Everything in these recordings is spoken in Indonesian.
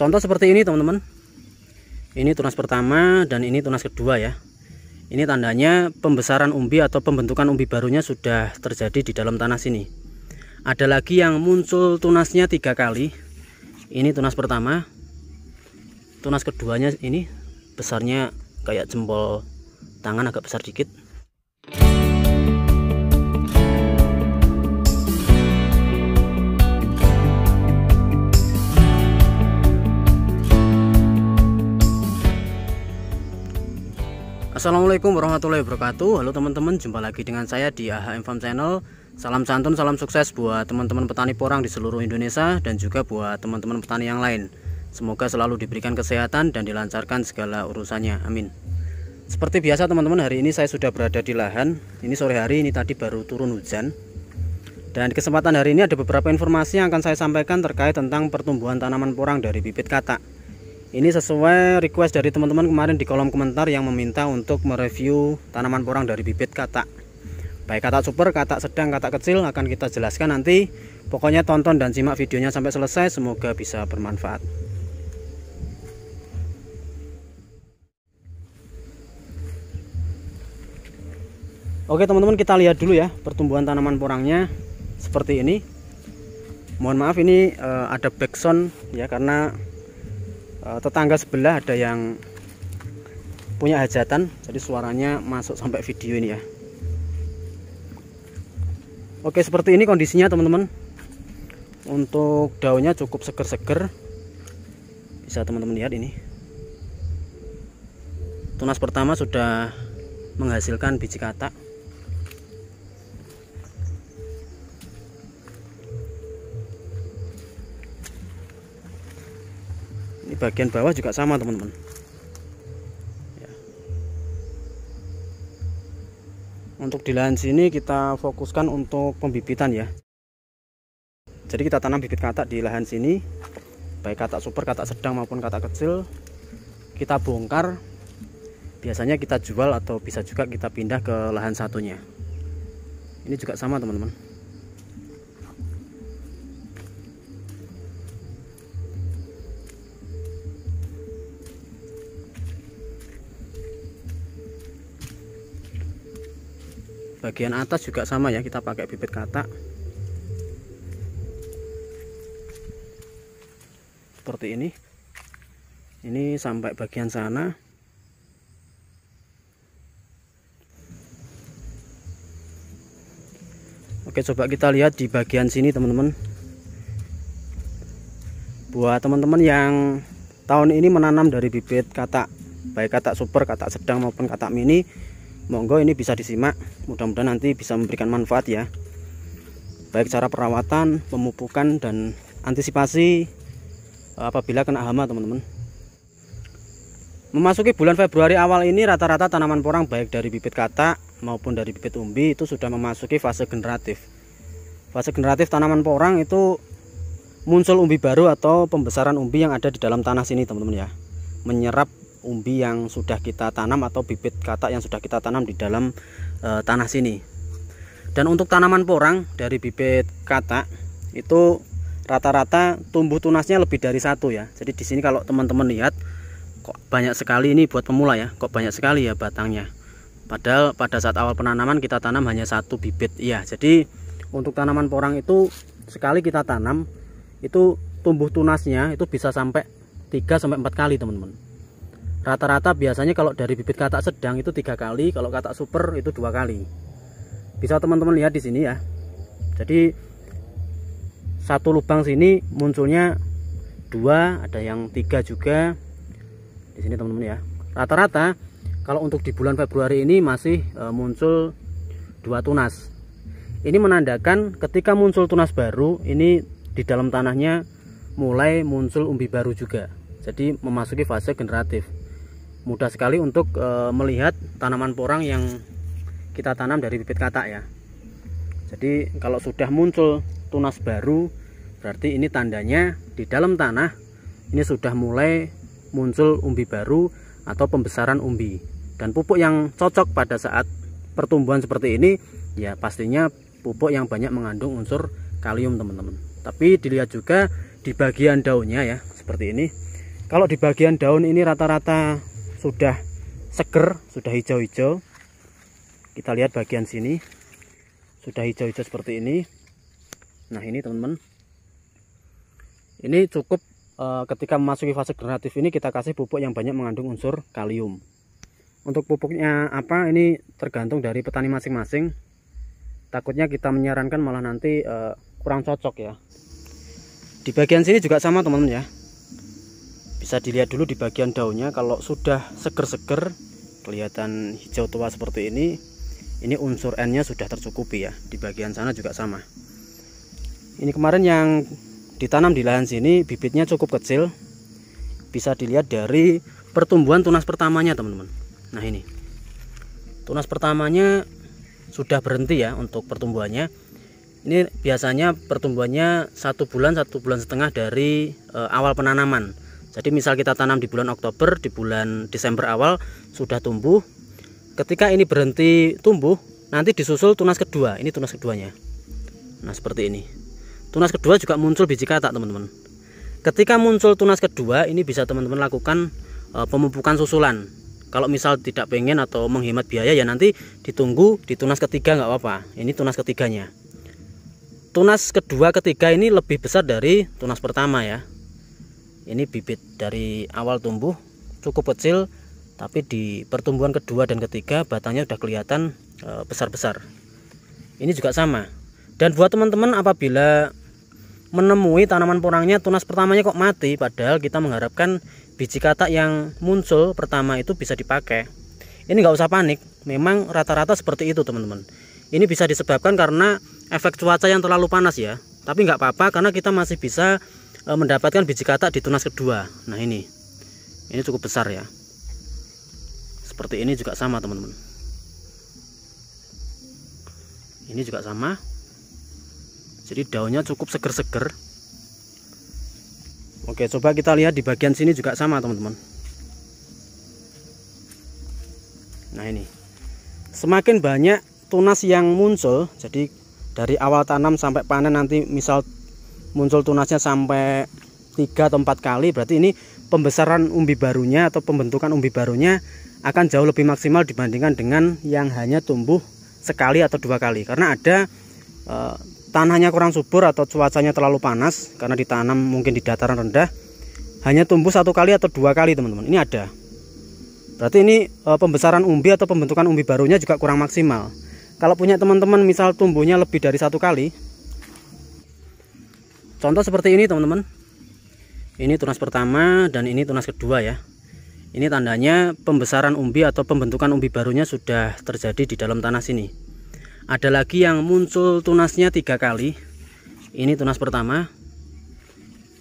Contoh seperti ini teman-teman. Ini tunas pertama dan ini tunas kedua ya. Ini tandanya pembesaran umbi atau pembentukan umbi barunya sudah terjadi di dalam tanah sini. Ada lagi yang muncul tunasnya 3 kali. Ini tunas pertama. Tunas keduanya ini besarnya kayak jempol tangan, agak besar dikit. Assalamualaikum warahmatullahi wabarakatuh. Halo teman-teman, jumpa lagi dengan saya di AHM Farm Channel. Salam santun, salam sukses buat teman-teman petani porang di seluruh Indonesia dan juga buat teman-teman petani yang lain. Semoga selalu diberikan kesehatan dan dilancarkan segala urusannya, amin. Seperti biasa teman-teman, hari ini saya sudah berada di lahan. Ini sore hari, ini tadi baru turun hujan. Dan di kesempatan hari ini ada beberapa informasi yang akan saya sampaikan terkait tentang pertumbuhan tanaman porang dari bibit katak. Ini sesuai request dari teman-teman kemarin di kolom komentar yang meminta untuk mereview tanaman porang dari bibit katak. Baik katak super, katak sedang, katak kecil akan kita jelaskan nanti. Pokoknya tonton dan simak videonya sampai selesai, semoga bisa bermanfaat. Oke teman-teman, kita lihat dulu ya pertumbuhan tanaman porangnya seperti ini. Mohon maaf ini ada backsound ya, karena tetangga sebelah ada yang punya hajatan, jadi suaranya masuk sampai video ini ya. Oke, seperti ini kondisinya teman-teman. Untuk daunnya cukup seger-seger, bisa teman-teman lihat ini. Tunas pertama sudah menghasilkan biji katak. Ini bagian bawah juga sama teman-teman ya. Untuk di lahan sini kita fokuskan untuk pembibitan ya. Jadi kita tanam bibit katak di lahan sini, baik katak super, katak sedang maupun katak kecil. Kita bongkar, biasanya kita jual atau bisa juga kita pindah ke lahan satunya. Ini juga sama teman-teman. Bagian atas juga sama ya, kita pakai bibit katak seperti ini. Ini sampai bagian sana. Oke, coba kita lihat di bagian sini teman-teman. Buat teman-teman yang tahun ini menanam dari bibit katak, baik katak super, katak sedang maupun katak mini, monggo ini bisa disimak, mudah-mudahan nanti bisa memberikan manfaat ya. Baik cara perawatan, pemupukan, dan antisipasi apabila kena hama teman-teman. Memasuki bulan Februari awal ini rata-rata tanaman porang baik dari bibit katak maupun dari bibit umbi itu sudah memasuki fase generatif. Fase generatif tanaman porang itu muncul umbi baru atau pembesaran umbi yang ada di dalam tanah sini teman-teman ya. Menyerap umbi yang sudah kita tanam atau bibit katak yang sudah kita tanam di dalam tanah sini. Dan untuk tanaman porang dari bibit katak itu rata-rata tumbuh tunasnya lebih dari 1 ya. Jadi di sini kalau teman-teman lihat kok banyak sekali, ini buat pemula ya, kok banyak sekali ya batangnya. Padahal pada saat awal penanaman kita tanam hanya 1 bibit ya. Jadi untuk tanaman porang itu sekali kita tanam itu tumbuh tunasnya itu bisa sampai 3-4 kali teman-teman. Rata-rata biasanya kalau dari bibit katak sedang itu 3 kali, kalau katak super itu 2 kali. Bisa teman-teman lihat di sini ya. Jadi satu lubang sini munculnya 2, ada yang 3 juga di sini teman-teman ya. Rata-rata kalau untuk di bulan Februari ini masih muncul 2 tunas. Ini menandakan ketika muncul tunas baru, ini di dalam tanahnya mulai muncul umbi baru juga. Jadi memasuki fase generatif. Mudah sekali untuk melihat tanaman porang yang kita tanam dari bibit katak ya. Jadi kalau sudah muncul tunas baru, berarti ini tandanya di dalam tanah ini sudah mulai muncul umbi baru atau pembesaran umbi. Dan pupuk yang cocok pada saat pertumbuhan seperti ini ya pastinya pupuk yang banyak mengandung unsur kalium teman-teman. Tapi dilihat juga di bagian daunnya ya, seperti ini. Kalau di bagian daun ini rata-rata sudah seger, sudah hijau-hijau. Kita lihat bagian sini sudah hijau-hijau seperti ini. Nah ini teman-teman, ini cukup ketika memasuki fase generatif ini kita kasih pupuk yang banyak mengandung unsur kalium. Untuk pupuknya apa, ini tergantung dari petani masing-masing. Takutnya kita menyarankan malah nanti kurang cocok ya. Di bagian sini juga sama teman-teman ya. Bisa dilihat dulu di bagian daunnya, kalau sudah seger-seger kelihatan hijau tua seperti ini unsur N-nya sudah tercukupi ya. Di bagian sana juga sama. Ini kemarin yang ditanam di lahan sini bibitnya cukup kecil. Bisa dilihat dari pertumbuhan tunas pertamanya teman-teman. Nah ini tunas pertamanya sudah berhenti ya untuk pertumbuhannya. Ini biasanya pertumbuhannya 1 bulan 1,5 bulan dari awal penanaman. Jadi misal kita tanam di bulan Oktober, di bulan Desember awal sudah tumbuh. Ketika ini berhenti tumbuh, nanti disusul tunas kedua. Ini tunas keduanya. Nah seperti ini. Tunas kedua juga muncul biji katak teman-teman. Ketika muncul tunas kedua, ini bisa teman-teman lakukan pemupukan susulan. Kalau misal tidak pengen atau menghemat biaya ya nanti ditunggu di tunas ketiga nggak apa-apa. Ini tunas ketiganya. Tunas kedua ketiga ini lebih besar dari tunas pertama ya. Ini bibit dari awal tumbuh cukup kecil, tapi di pertumbuhan kedua dan ketiga batangnya udah kelihatan besar-besar. Ini juga sama. Dan buat teman-teman apabila menemui tanaman porangnya tunas pertamanya kok mati, padahal kita mengharapkan biji katak yang muncul pertama itu bisa dipakai, ini nggak usah panik. Memang rata-rata seperti itu teman-teman. Ini bisa disebabkan karena efek cuaca yang terlalu panas ya. Tapi nggak apa-apa karena kita masih bisa mendapatkan biji katak di tunas kedua. Nah ini cukup besar ya. Seperti ini juga sama teman-teman. Ini juga sama. Jadi daunnya cukup seger-seger. Oke, coba kita lihat di bagian sini juga sama teman-teman. Nah ini semakin banyak tunas yang muncul, jadi dari awal tanam sampai panen nanti misal muncul tunasnya sampai 3 atau 4 kali, berarti ini pembesaran umbi barunya atau pembentukan umbi barunya akan jauh lebih maksimal dibandingkan dengan yang hanya tumbuh sekali atau 2 kali. Karena ada tanahnya kurang subur atau cuacanya terlalu panas karena ditanam mungkin di dataran rendah, hanya tumbuh 1 kali atau 2 kali teman-teman. Ini ada. Berarti ini pembesaran umbi atau pembentukan umbi barunya juga kurang maksimal. Kalau punya teman-teman misal tumbuhnya lebih dari 1 kali, contoh seperti ini teman-teman. Ini tunas pertama dan ini tunas kedua ya. Ini tandanya pembesaran umbi atau pembentukan umbi barunya sudah terjadi di dalam tanah sini. Ada lagi yang muncul tunasnya 3 kali. Ini tunas pertama.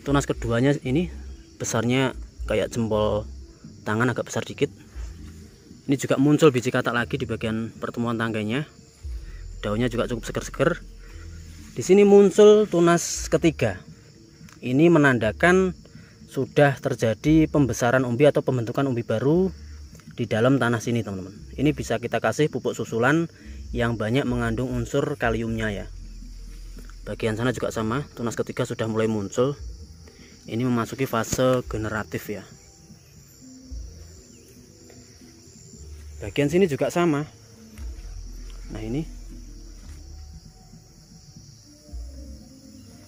Tunas keduanya ini besarnya kayak jempol tangan, agak besar dikit. Ini juga muncul biji katak lagi di bagian pertemuan tangganya. Daunnya juga cukup seger-seger. Di sini muncul tunas ketiga. Ini menandakan sudah terjadi pembesaran umbi atau pembentukan umbi baru di dalam tanah sini teman-teman. Ini bisa kita kasih pupuk susulan yang banyak mengandung unsur kaliumnya ya. Bagian sana juga sama, tunas ketiga sudah mulai muncul. Ini memasuki fase generatif ya. Bagian sini juga sama. Nah ini.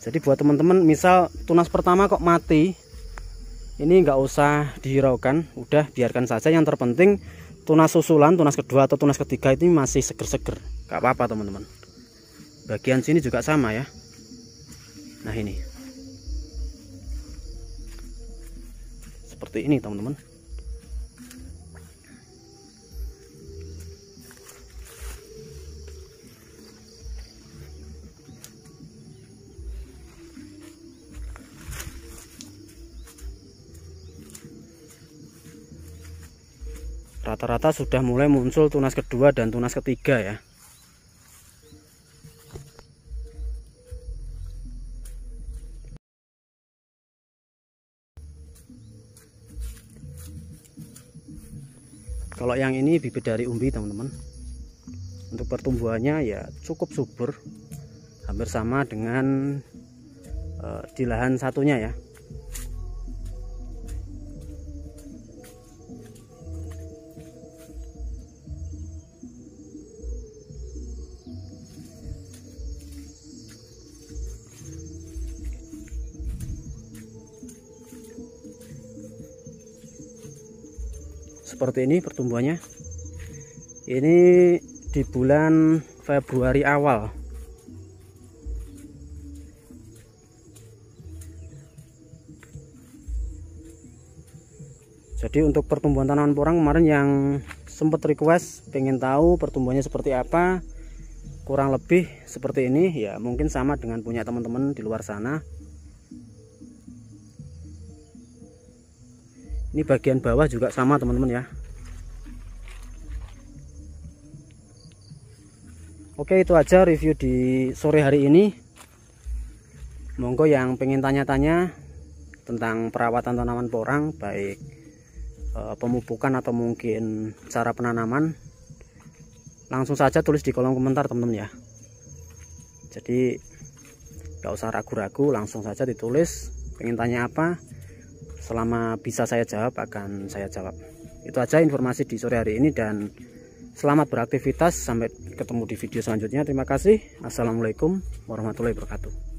Jadi buat teman-teman misal tunas pertama kok mati, ini nggak usah dihiraukan, udah biarkan saja. Yang terpenting tunas susulan, tunas kedua atau tunas ketiga ini masih seger-seger, nggak apa-apa teman-teman. Bagian sini juga sama ya. Nah ini seperti ini teman-teman. Rata-rata sudah mulai muncul tunas kedua dan tunas ketiga ya. Kalau yang ini bibit dari umbi teman-teman. Untuk pertumbuhannya ya cukup subur, hampir sama dengan di lahan satunya ya. seperti ini pertumbuhannya. Ini di bulan Februari awal. Jadi untuk pertumbuhan tanaman porang kemarin yang sempat request pengen tahu pertumbuhannya seperti apa, kurang lebih seperti ini ya, mungkin sama dengan punya teman-teman di luar sana. Ini bagian bawah juga sama teman-teman ya. Oke, itu aja review di sore hari ini. Monggo yang pengen tanya-tanya tentang perawatan tanaman porang, baik pemupukan atau mungkin cara penanaman, langsung saja tulis di kolom komentar teman-teman ya. Jadi gak usah ragu-ragu, langsung saja ditulis pengen tanya apa, selama bisa saya jawab akan saya jawab. Itu aja informasi di sore hari ini, dan selamat beraktivitas. Sampai ketemu di video selanjutnya. Terima kasih. Assalamualaikum warahmatullahi wabarakatuh.